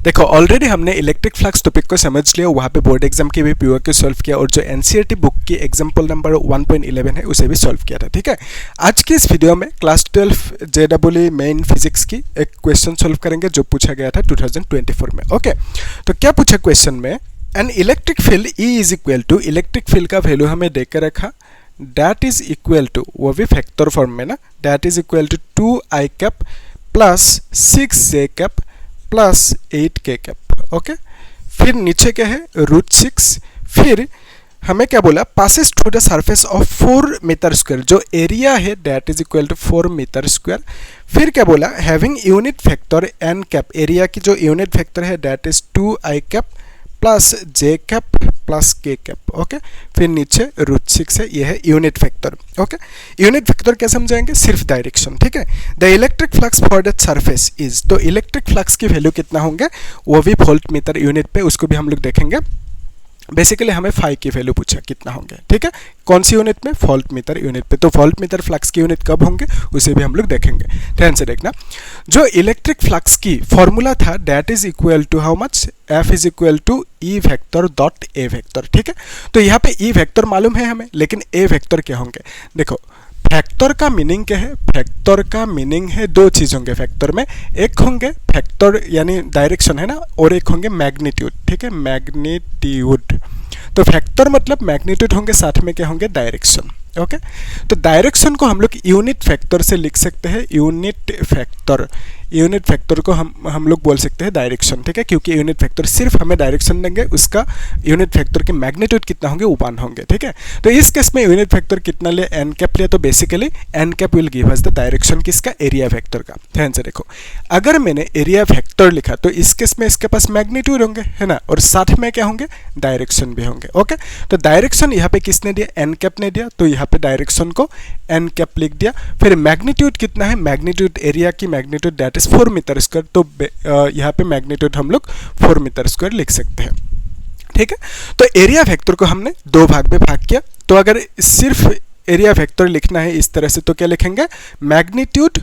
देखो ऑलरेडी हमने electric flux topic को समझ लिया, वहाँ पे बोर्ड एग्जाम की भी पीओक्यू सॉल्व किया और जो एनसीईआरटी बुक की एग्जाम्पल नंबर 1.11 है उसे भी सॉल्व किया था। ठीक है, आज की इस वीडियो में क्लास 12 जेईई मेन फिजिक्स की एक क्वेश्चन सॉल्व करेंगे जो पूछा गया था 2024 में। ओके, तो क्या पूछा क्वेश्चन में, an electric field E is equal to, electric field का वैल्यू हमें देकर रखा, दैट इज इक्वल टू, वो भी फैक्टर फॉर्म में ना, that is equal to 2i cap plus 6j cap plus 8k cap. Okay, फिर नीचे क्या है √6, फिर हमें क्या बोला, passes through the surface of 4 meter square, जो एरिया है that is equal to 4 meter square. फिर क्या बोला, having unit factor n cap, area की जो यूनिट फैक्टर है that is 2i cap plus j cap plus k cap. Okay, फिर नीचे √6 है, ये है unit factor. Okay, unit factor क्या समझाएंगे, सिर्फ डायरेक्शन। ठीक है, the electric flux for that surface is, तो इलेक्ट्रिक फ्लक्स की वैल्यू कितना होंगे वो भी वोल्ट मीटर यूनिट पे, उसको भी हम लोग देखेंगे। बेसिकली हमें फाई की वैल्यू पूछा कितना होंगे। ठीक है, कौन सी यूनिट में, वोल्ट मीटर यूनिट पे, तो वोल्ट मीटर फ्लक्स की यूनिट कब होंगे उसे भी हम लोग देखेंगे। ध्यान से देखना, जो इलेक्ट्रिक फ्लक्स की फॉर्मूला था that is equal to how much, F is equal to E vector dot A vector. ठीक है, तो यहाँ पे E वेक्टर मालूम है हमें, लेकिन A वेक्टर क्या होंगे। देखो फैक्टर का मीनिंग क्या है, फैक्टर का मीनिंग है दो चीज होंगे फैक्टर में, एक होंगे फैक्टर यानी डायरेक्शन है ना, और एक होंगे मैग्नीट्यूड। ठीक है, मैग्नीट्यूड, तो फैक्टर मतलब मैग्नीट्यूड होंगे, साथ में क्या होंगे डायरेक्शन। ओके, तो डायरेक्शन को हम लोग यूनिट फैक्टर से लिख सकते हैं, यूनिट फैक्टर को हम लोग बोल सकते हैं डायरेक्शन। ठीक है, क्योंकि यूनिट फैक्टर सिर्फ हमें डायरेक्शन देंगे, उसका यूनिट फैक्टर के मैग्नीट्यूड कितना होंगे वो 1 होंगे। ठीक है, तो इस केस में यूनिट फैक्टर कितना ले, n कैप लिया, तो basically n cap will give us the direction किसका, एरिया वेक्टर का। ध्यान से देखो, अगर मैंने एरिया वेक्टर लिखा तो इस केस में इसके पास मैग्नीट्यूड होंगे है ना, और साथ में क्या होंगे डायरेक्शन भी होंगे। ओके, तो डायरेक्शन यहाँ पे किसने दिया, n कैप ने दिया, तो यहाँ पे डायरेक्शन को n कैप लिख दिया। फिर मैग्नीट्यूड कितना है, मैग्नीट्यूड एरिया की magnitude that is 4 meter square, तो यहाँ पे मैग्नीट्यूड हम लोग 4 मीटर स्क्वायर लिख सकते हैं। ठीक है, तो एरिया वेक्टर को हमने दो भाग में भाग किया, तो अगर सिर्फ एरिया वेक्टर लिखना है इस तरह से तो क्या लिखेंगे, मैग्नीट्यूड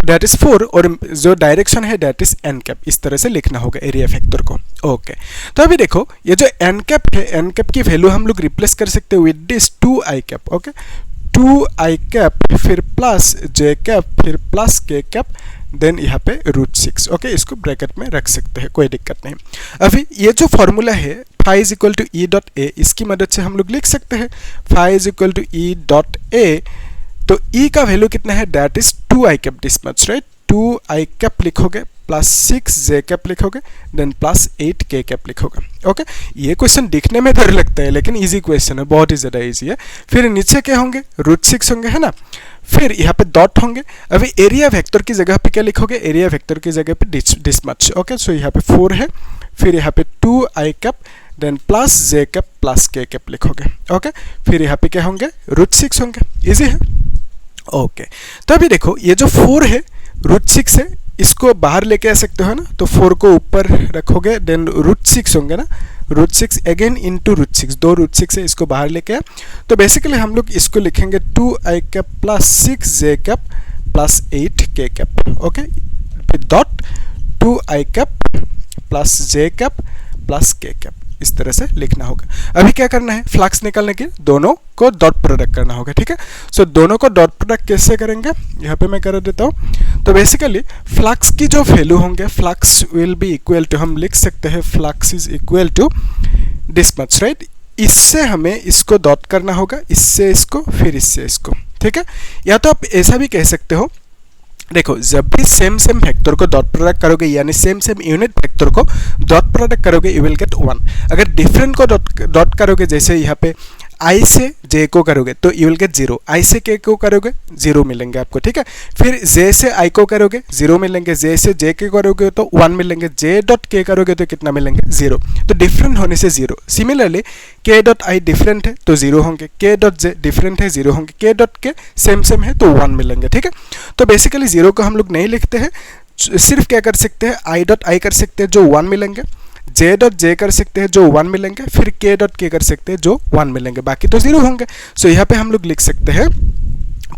दैट इज 4 और जो डायरेक्शन है दैट इज n कैप, इस तरह से लिखना होगा एरिया फैक्टर को। ओके, तो अभी देखो ये जो n कैप है, n कैप की वैल्यू हम लोग रिप्लेस कर सकते हैं with this 2i cap. Okay, 2i cap फिर प्लस j कैप फिर प्लस k कैप, देन यहाँ पे √6। ओके, इसको ब्रैकेट में रख सकते हैं, कोई दिक्कत नहीं। अभी ये जो फॉर्मूला है phi is equal to E dot A, इसकी मदद से हम लोग लिख सकते हैं phi is equal to E dot A, तो E का वैल्यू कितना है that is 2i cap this much, right, 2i cap लिखोगे प्लस 6j कैप लिखोगे देन प्लस 8k कैप लिखोगे। ओके, ये क्वेश्चन दिखने में डर लगता है लेकिन इजी क्वेश्चन है, बहुत ही ज़्यादा इजी है। फिर नीचे क्या होंगे, √6 होंगे है ना, फिर यहाँ पे डॉट होंगे। अभी एरिया वेक्टर की जगह पे क्या लिखोगे, एरिया वेक्टर की जगह पे दिस मच। ओके, सो यहाँ पे 4 है, फिर यहाँ पे 2i cap then plus j cap plus k cap लिखोगे। ओके, फिर यहाँ पे क्या होंगे, √6 होंगे, इजी है। ओके, तो अभी देखो ये जो 4 है √6 है, इसको बाहर लेके आ सकते हो ना, तो 4 को ऊपर रखोगे देन √6 होंगे ना, √6 अगेन इंटू √6, दो √6 है, इसको बाहर लेके आ, तो बेसिकली हम लोग इसको लिखेंगे 2i cap plus 6j cap plus 8k cap. Okay, फिर dot 2i cap plus j cap plus k cap, इस तरह से लिखना होगा। अभी क्या करना है, फ्लक्स निकालने के दोनों को डॉट प्रोडक्ट करना होगा। ठीक है, सो दोनों को डॉट प्रोडक्ट कैसे करेंगे, यहाँ पे मैं कर देता हूँ। तो बेसिकली फ्लक्स की जो वैल्यू होंगे, flux will be equal to, हम लिख सकते हैं flux is equal to this much, right, इससे हमें इसको डॉट करना होगा, इससे इसको फिर इससे इसको। ठीक है, या तो आप ऐसा भी कह सकते हो, देखो जब भी same factor co dot product करोगे यानी same unit factor co dot product करोगे यू विल गेट 1। अगर डिफरेंट को डॉट करोगे, जैसे यहाँ पे i से j को करोगे तो यू विल गेट 0, i से k को करोगे 0 मिलेंगे आपको। ठीक है, फिर j से i को करोगे 0 मिलेंगे, j से j के करोगे तो 1 मिलेंगे, j डॉट k करोगे तो कितना मिलेंगे 0, तो डिफरेंट होने से 0। Similarly k dot i different है तो 0 होंगे, k डॉट j डिफरेंट है 0 होंगे, k डॉट k सेम है तो 1 मिलेंगे। ठीक है, तो बेसिकली 0 को हम लोग नहीं लिखते हैं, सिर्फ क्या कर सकते हैं, i डॉट i कर सकते हैं जो 1 मिलेंगे, j डॉट j कर सकते हैं जो 1 मिलेंगे, फिर k डॉट k कर सकते हैं जो 1 मिलेंगे, बाकी तो 0 होंगे। सो यहाँ पे हम लोग लिख सकते हैं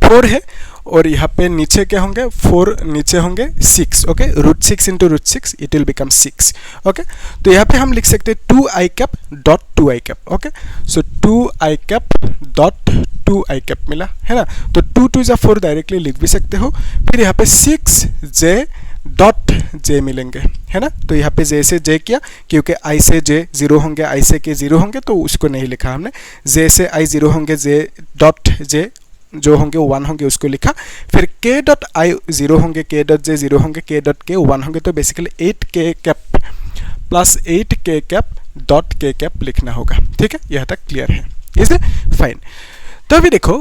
4 है और यहाँ पे नीचे क्या होंगे 4 नीचे होंगे 6 okay √6 into √6 it will become 6 okay तो यहाँ पे हम लिख सकते हैं 2i cap dot 2i cap okay so 2i cap dot 2i cap मिला है ना तो 2 2 4 डायरेक्टली लिख भी सकते हो फिर यहाँ पे 6j डॉट j मिलेंगे है ना तो यहाँ पे j से j किया क्योंकि i से j 0 होंगे i से k 0 होंगे तो उसको नहीं लिखा हमने j से i 0 होंगे j डॉट j जो होंगे 1 होंगे उसको लिखा फिर k डॉट i 0 होंगे k डॉट j 0 होंगे k डॉट k 1 होंगे तो basically 8k cap plus 8k cap dot k cap लिखना होगा ठीक है यहाँ तक क्लियर है इज फाइन तो अभी देखो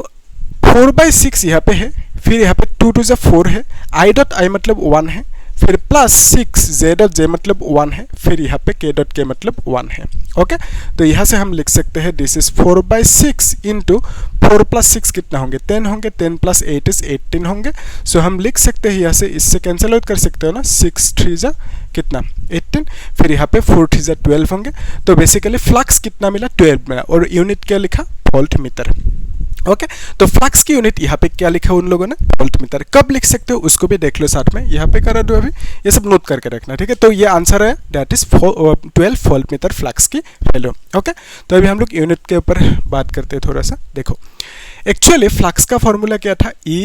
4/6 यहाँ पे है फिर यहाँ पे 2 2 4 है i डॉट i मतलब 1 है फिर प्लस 6 j डॉट j मतलब 1 है फिर यहाँ पे k डॉट k मतलब 1 है ओके तो यहाँ से हम लिख सकते हैं दिस इज 4/6 इंटू 4 प्लस 6 कितना होंगे 10 होंगे 10 प्लस 8 इज 18 होंगे सो हम लिख सकते हैं यहाँ से इससे कैंसिल आउट कर सकते हो ना 6 3 जा कितना 18 फिर यहाँ पे 4 3 जा 12 होंगे तो बेसिकली फ्लक्स कितना मिला 12 मिला और यूनिट क्या लिखा वोल्ट मीटर ओके तो फ्लक्स की यूनिट यहाँ पे क्या लिखा उन लोगों ने वोल्ट मीटर कब लिख सकते हो उसको भी देख लो साथ में यहाँ पे करा दो अभी ये सब नोट करके रखना ठीक है तो ये आंसर है that is 12 volt meter flux की वैल्यू ओके तो अभी हम लोग यूनिट के ऊपर बात करते हैं थोड़ा सा देखो एक्चुअली फ्लक्स का फॉर्मूला क्या था E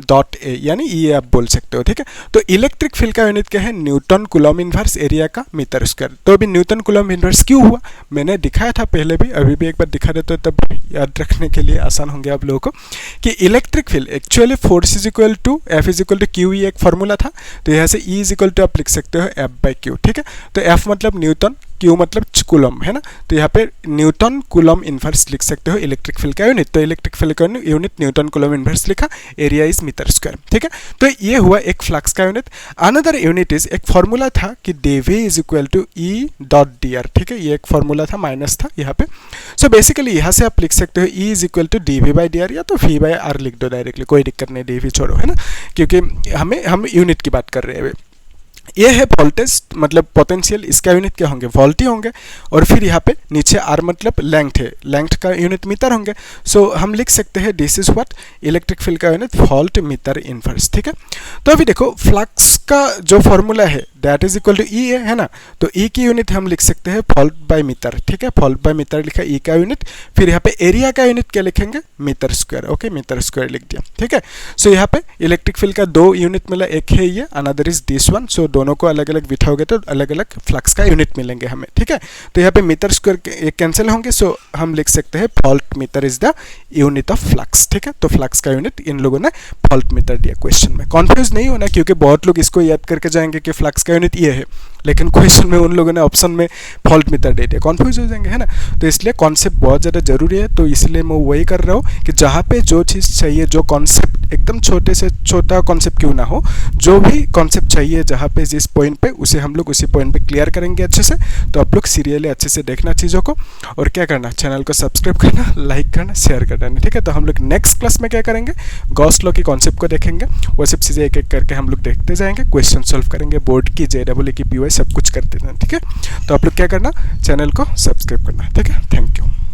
डॉट ए यानी E आप बोल सकते हो ठीक है तो इलेक्ट्रिक फील्ड का यूनिट क्या है न्यूटन कूलम इनवर्स एरिया का मीटर स्क्वायर तो अभी न्यूटन कूलम इनवर्स क्यों हुआ मैंने दिखाया था पहले भी अभी भी एक बार दिखा देते हो तब याद रखने के लिए आसान होंगे आप लोगों को कि electric field actually force is equal to F is equal to q एक फॉर्मूला था तो यहाँ से E इज इक्वल टू आप लिख सकते हो F/Q ठीक है तो F मतलब न्यूटन Q मतलब कूलम है ना तो यहाँ पे न्यूटन कूलम इनवर्स लिख सकते हो इलेक्ट्रिक फील्ड का यूनिट तो इलेक्ट्रिक फील्ड का यूनिट न्यूटन कूलम इनवर्स लिखा एरिया इज मीटर स्क्वायर ठीक है तो ये हुआ एक फ्लक्स का यूनिट अनदर यूनिट इज एक फॉर्मूला था कि dV is equal to E dot dr ठीक है ये एक फॉर्मूला था माइनस था यहाँ पे सो बेसिकली यहाँ से आप लिख सकते हो E is equal to dV/dr या तो V/r लिख दो डायरेक्टली कोई दिक्कत नहीं dV छोड़ो है ना क्योंकि हम यूनिट की बात कर रहे हैं ये है वोल्टेज मतलब पोटेंशियल इसका यूनिट क्या होंगे वोल्ट ही होंगे और फिर यहाँ पे नीचे आर मतलब लेंथ है लेंथ का यूनिट मीटर होंगे सो हम लिख सकते हैं this is what electric field का यूनिट वोल्ट मीटर इनवर्स ठीक है तो अभी देखो फ्लक्स का जो फॉर्मूला है that is equal to E है ना तो E की यूनिट हम लिख सकते हैं वोल्ट बाय मीटर ठीक है वोल्ट बाय मीटर लिखा E का यूनिट फिर यहाँ पे एरिया का यूनिट क्या लिखेंगे metre square okay metre square लिख दिया ठीक है सो यहाँ पे इलेक्ट्रिक फील्ड का 2 यूनिट मिला एक है ये another is this one so दोनों को अलग अलग बिठाओगे तो अलग अलग फ्लक्स का यूनिट मिलेंगे हमें ठीक है तो यहाँ पे मीटर स्क्वायर कैंसिल होंगे सो हम लिख सकते हैं volt meter is the unit of flux ठीक है तो फ्लक्स का यूनिट इन लोगों ने वोल्ट मीटर दिया क्वेश्चन में कॉन्फ्यूज नहीं होना क्योंकि बहुत लोग इसको याद करके जाएंगे कि फ्लक्स का यूनिट ये है लेकिन क्वेश्चन में उन लोगों ने ऑप्शन में वोल्ट मीटर दे दिया कॉन्फ्यूज हो जाएंगे है ना तो इसलिए कॉन्सेप्ट बहुत ज़्यादा जरूरी है तो इसलिए मैं वही कर रहा हूँ कि जहाँ पे जो चीज़ चाहिए जो कॉन्सेप्ट एकदम छोटे से छोटा कॉन्सेप्ट क्यों ना हो जो भी कॉन्सेप्ट चाहिए जहाँ पे जिस पॉइंट पे उसे हम लोग उसी पॉइंट पे क्लियर करेंगे अच्छे से तो आप लोग सीरियली अच्छे से देखना चीज़ों को और क्या करना चैनल को सब्सक्राइब करना लाइक करना शेयर करना ठीक है तो हम लोग नेक्स्ट क्लास में क्या करेंगे गॉस लॉ की कॉन्सेप्ट को देखेंगे वो सब चीज़ें एक एक करके हम लोग देखते जाएंगे क्वेश्चन सॉल्व करेंगे बोर्ड की JEE की PY सब कुछ करते हैं ठीक है तो आप लोग क्या करना चैनल को सब्सक्राइब करना ठीक है थैंक यू